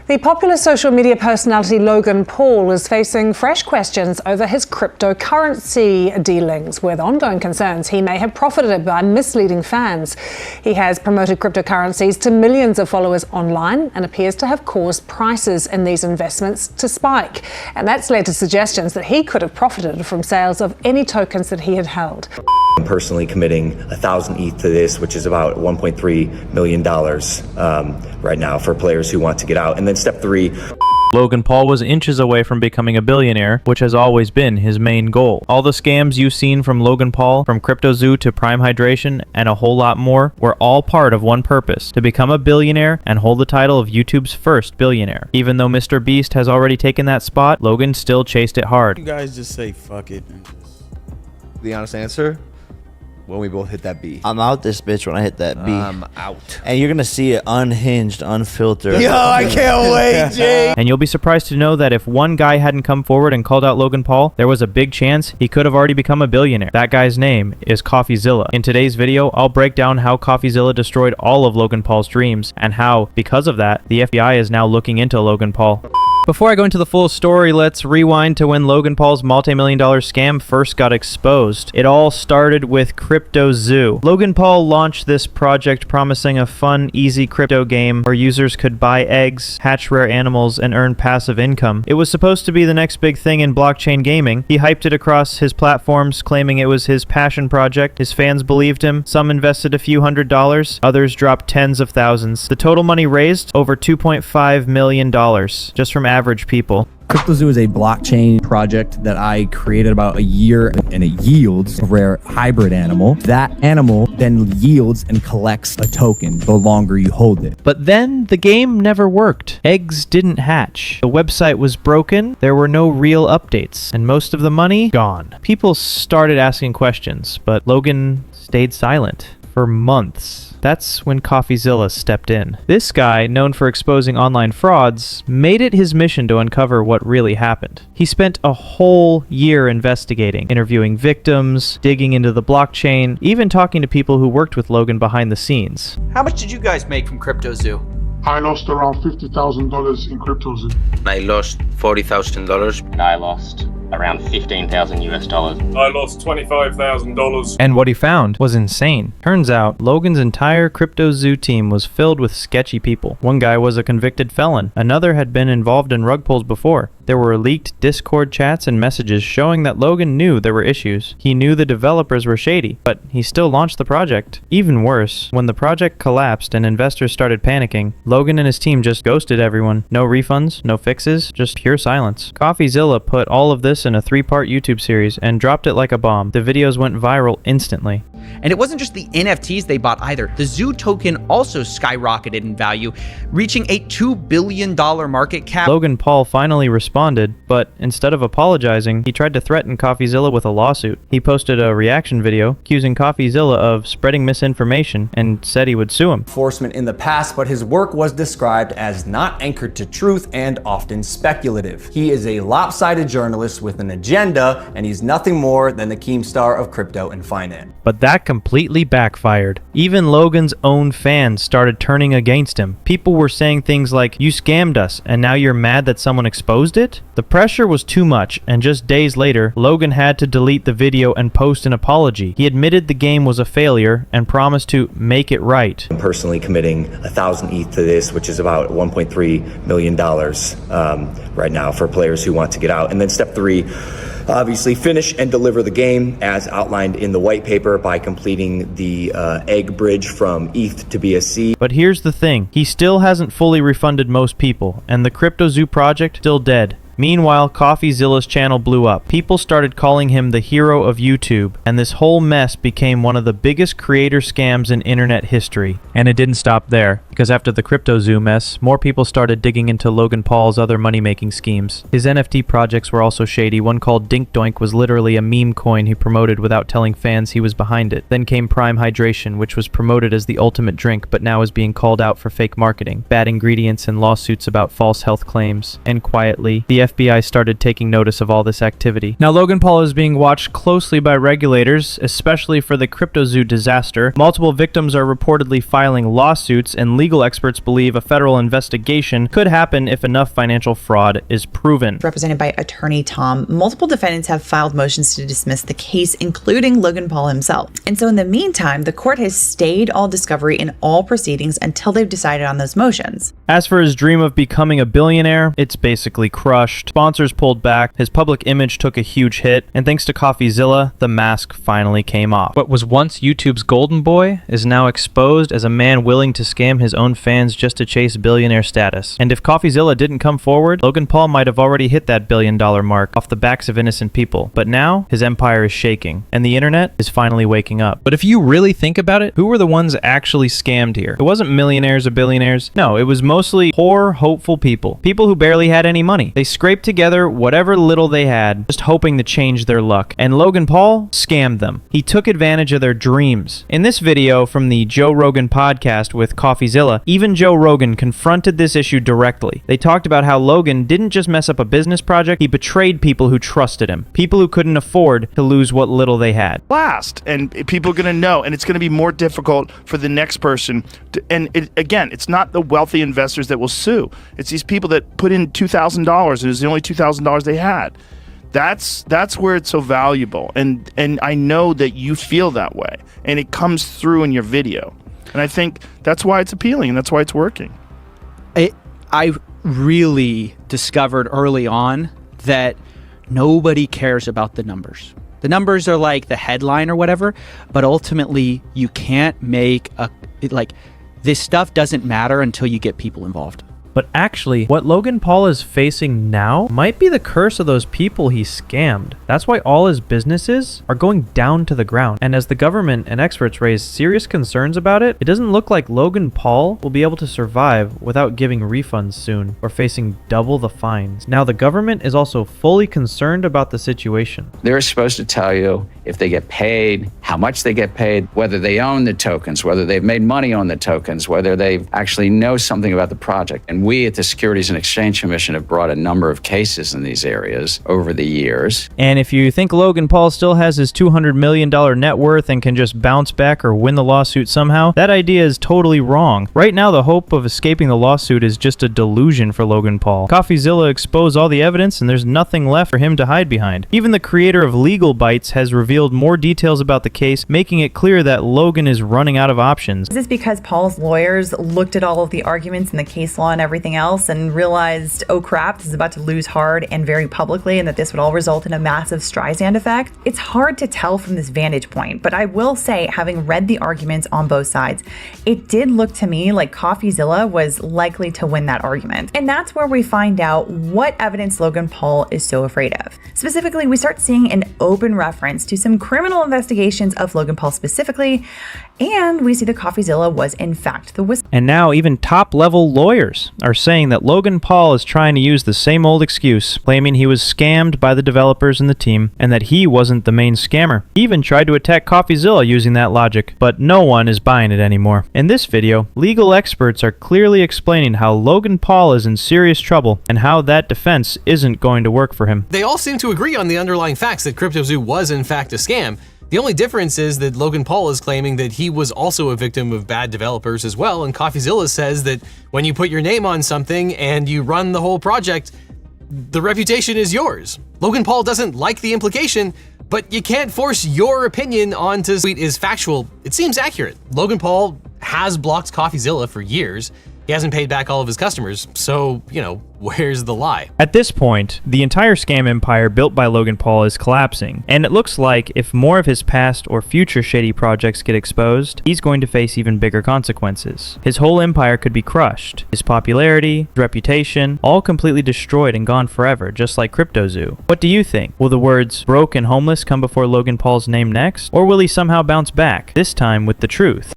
The popular social media personality Logan Paul is facing fresh questions over his cryptocurrency dealings, with ongoing concerns he may have profited by misleading fans. He has promoted cryptocurrencies to millions of followers online and appears to have caused prices in these investments to spike. And that's led to suggestions that he could have profited from sales of any tokens that he had held. I'm personally committing 1,000 ETH to this, which is about $1.3 million right now for players who want to get out. And then step 3. Logan Paul was inches away from becoming a billionaire, which has always been his main goal. All the scams you've seen from Logan Paul, from CryptoZoo to Prime Hydration, and a whole lot more, were all part of one purpose: to become a billionaire and hold the title of YouTube's first billionaire. Even though Mr. Beast has already taken that spot, Logan still chased it hard. You guys just say fuck it. The honest answer? When we both hit that B. I'm out this bitch when I hit that B. I'm out. And you're gonna see it unhinged, unfiltered. Yo, I can't wait, Jay. And you'll be surprised to know that if one guy hadn't come forward and called out Logan Paul, there was a big chance he could have already become a billionaire. That guy's name is Coffeezilla. In today's video, I'll break down how Coffeezilla destroyed all of Logan Paul's dreams, and how, because of that, the FBI is now looking into Logan Paul. Before I go into the full story, let's rewind to when Logan Paul's multi-million-dollar scam first got exposed. It all started with CryptoZoo. Logan Paul launched this project promising a fun, easy crypto game where users could buy eggs, hatch rare animals, and earn passive income. It was supposed to be the next big thing in blockchain gaming. He hyped it across his platforms, claiming it was his passion project. His fans believed him. Some invested a few $100s, others dropped tens of thousands. The total money raised, over $2.5 million, just from average people. CryptoZoo is a blockchain project that I created about a year, and it yields a rare hybrid animal. That animal then yields and collects a token the longer you hold it. But then the game never worked. Eggs didn't hatch. The website was broken. There were no real updates, and most of the money gone. People started asking questions, but Logan stayed silent for months. That's when Coffeezilla stepped in. This guy, known for exposing online frauds, made it his mission to uncover what really happened. He spent a whole year investigating, interviewing victims, digging into the blockchain, even talking to people who worked with Logan behind the scenes. How much did you guys make from CryptoZoo? I lost around $50,000 in CryptoZoo. I lost $40,000. And I lost around $15,000 US. I lost $25,000. And what he found was insane. Turns out, Logan's entire CryptoZoo team was filled with sketchy people. One guy was a convicted felon. Another had been involved in rug pulls before. There were leaked Discord chats and messages showing that Logan knew there were issues. He knew the developers were shady, but he still launched the project. Even worse, when the project collapsed and investors started panicking, Logan and his team just ghosted everyone. No refunds, no fixes, just pure silence. Coffeezilla put all of this in a 3-part YouTube series and dropped it like a bomb. The videos went viral instantly. And it wasn't just the NFTs they bought either. The Zoo token also skyrocketed in value, reaching a $2 billion market cap. Logan Paul finally responded, but instead of apologizing, he tried to threaten Coffeezilla with a lawsuit. He posted a reaction video accusing Coffeezilla of spreading misinformation and said he would sue him. Enforcement in the past, but his work was described as not anchored to truth and often speculative. He is a lopsided journalist with an agenda, and he's nothing more than the Keemstar of crypto and finance. But that completely backfired. Even Logan's own fans started turning against him. People were saying things like, "You scammed us, and now you're mad that someone exposed it?" The pressure was too much, and just days later, Logan had to delete the video and post an apology. He admitted the game was a failure and promised to make it right. I'm personally committing 1,000 ETH to this, which is about $1.3 million right now for players who want to get out. And then step 3, obviously finish and deliver the game as outlined in the white paper by completing the egg bridge from ETH to BSC. But here's the thing, he still hasn't fully refunded most people, and the CryptoZoo project still dead. Meanwhile, Coffeezilla's channel blew up. People started calling him the hero of YouTube, and this whole mess became one of the biggest creator scams in internet history. And it didn't stop there, because after the CryptoZoo mess, more people started digging into Logan Paul's other money-making schemes. His NFT projects were also shady. One called Dink Doink was literally a meme coin he promoted without telling fans he was behind it. Then came Prime Hydration, which was promoted as the ultimate drink, but now is being called out for fake marketing, bad ingredients, and lawsuits about false health claims. And quietly, the FBI started taking notice of all this activity. Now, Logan Paul is being watched closely by regulators, especially for the CryptoZoo disaster. Multiple victims are reportedly filing lawsuits, and legal experts believe a federal investigation could happen if enough financial fraud is proven. Represented by attorney Tom, multiple defendants have filed motions to dismiss the case, including Logan Paul himself. And so in the meantime, the court has stayed all discovery in all proceedings until they've decided on those motions. As for his dream of becoming a billionaire, it's basically crushed. Sponsors pulled back, his public image took a huge hit, and thanks to Coffeezilla, the mask finally came off. What was once YouTube's golden boy is now exposed as a man willing to scam his own fans just to chase billionaire status. And if Coffeezilla didn't come forward, Logan Paul might have already hit that $1 billion mark off the backs of innocent people. But now, his empire is shaking, and the internet is finally waking up. But if you really think about it, who were the ones actually scammed here? It wasn't millionaires or billionaires. No, it was mostly poor, hopeful people. People who barely had any money. They scraped together whatever little they had, just hoping to change their luck. And Logan Paul scammed them. He took advantage of their dreams. In this video from the Joe Rogan podcast with Coffeezilla, even Joe Rogan confronted this issue directly. They talked about how Logan didn't just mess up a business project, he betrayed people who trusted him. People who couldn't afford to lose what little they had. Last, and people are going to know, and it's going to be more difficult for the next person to, and again, it's not the wealthy investors that will sue. It's these people that put in $2,000 and it was the only $2,000 they had. That's where it's so valuable, and I know that you feel that way, and it comes through in your video, and I think that's why it's appealing and that's why it's working. I really discovered early on that nobody cares about the numbers. The numbers are like the headline or whatever, but ultimately you can't make this stuff doesn't matter until you get people involved. But actually, what Logan Paul is facing now might be the curse of those people he scammed. That's why all his businesses are going down to the ground. And as the government and experts raise serious concerns about it, it doesn't look like Logan Paul will be able to survive without giving refunds soon or facing double the fines. Now, the government is also fully concerned about the situation. They're supposed to tell you if they get paid, how much they get paid, whether they own the tokens, whether they've made money on the tokens, whether they actually know something about the project. And we at the Securities and Exchange Commission have brought a number of cases in these areas over the years. And if you think Logan Paul still has his $200 million net worth and can just bounce back or win the lawsuit somehow, that idea is totally wrong. Right now, the hope of escaping the lawsuit is just a delusion for Logan Paul. Coffeezilla exposed all the evidence and there's nothing left for him to hide behind. Even the creator of Legal Bites has revealed more details about the case, making it clear that Logan is running out of options. Is this because Paul's lawyers looked at all of the arguments in the case law and everything else and realized, oh crap, this is about to lose hard and very publicly, and that this would all result in a massive Streisand effect? It's hard to tell from this vantage point, but I will say, having read the arguments on both sides, it did look to me like Coffeezilla was likely to win that argument. And that's where we find out what evidence Logan Paul is so afraid of. Specifically, we start seeing an open reference to some criminal investigations of Logan Paul specifically, and we see that Coffeezilla was in fact the whistle. And now even top-level lawyers are saying that Logan Paul is trying to use the same old excuse, claiming he was scammed by the developers and the team, and that he wasn't the main scammer. He even tried to attack Coffeezilla using that logic, but no one is buying it anymore. In this video, legal experts are clearly explaining how Logan Paul is in serious trouble and how that defense isn't going to work for him. They all seem to agree on the underlying facts that CryptoZoo was in fact a scam. The only difference is that Logan Paul is claiming that he was also a victim of bad developers as well, and Coffeezilla says that when you put your name on something and you run the whole project, the reputation is yours. Logan Paul doesn't like the implication, but you can't force your opinion onto tweet is factual. It seems accurate. Logan Paul has blocked Coffeezilla for years. He hasn't paid back all of his customers, so, you know, where's the lie? At this point, the entire scam empire built by Logan Paul is collapsing, and it looks like if more of his past or future shady projects get exposed, he's going to face even bigger consequences. His whole empire could be crushed, his popularity, his reputation, all completely destroyed and gone forever, just like CryptoZoo. What do you think? Will the words broke and homeless come before Logan Paul's name next, or will he somehow bounce back, this time with the truth?